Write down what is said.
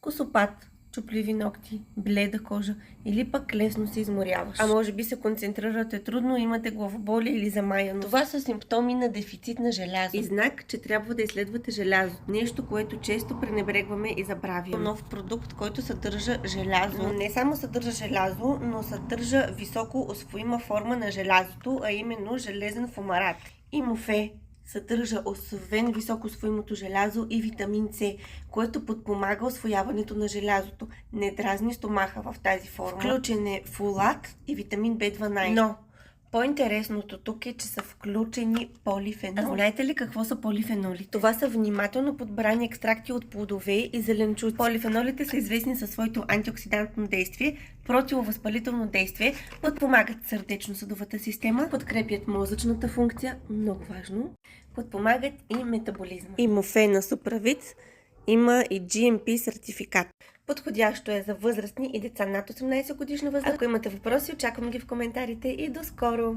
косопат, чупливи ногти, бледа кожа или пък лесно се изморяваш. А може би се концентрирате трудно, имате главоболие или замаяност. Това са симптоми на дефицит на желязо. И знак, че трябва да изследвате желязо. Нещо, което често пренебрегваме и забравяме. Нов продукт, който съдържа желязо. Но не само съдържа желязо, но съдържа високо усвоима форма на желязото, а именно железен фумарат. Имофе съдържа освен високо усвоимото желязо и витамин С, което подпомага усвояването на желязото. Не дразни стомаха в тази форма. Включен е фолат и витамин B12. Но по-интересното тук е, че са включени полифеноли. А знаете ли какво са полифеноли? Това са внимателно подбрани екстракти от плодове и зеленчуци. Полифенолите са известни със своето антиоксидантно действие, противовъзпалително действие, подпомагат сърдечно-съдовата система, подкрепят мозъчната функция, много важно, подпомагат и метаболизма. Имофена суправит има и GMP сертификат. Подходящо е за възрастни и деца над 18 годишна възраст. Ако имате въпроси, очаквам ги в коментарите и до скоро!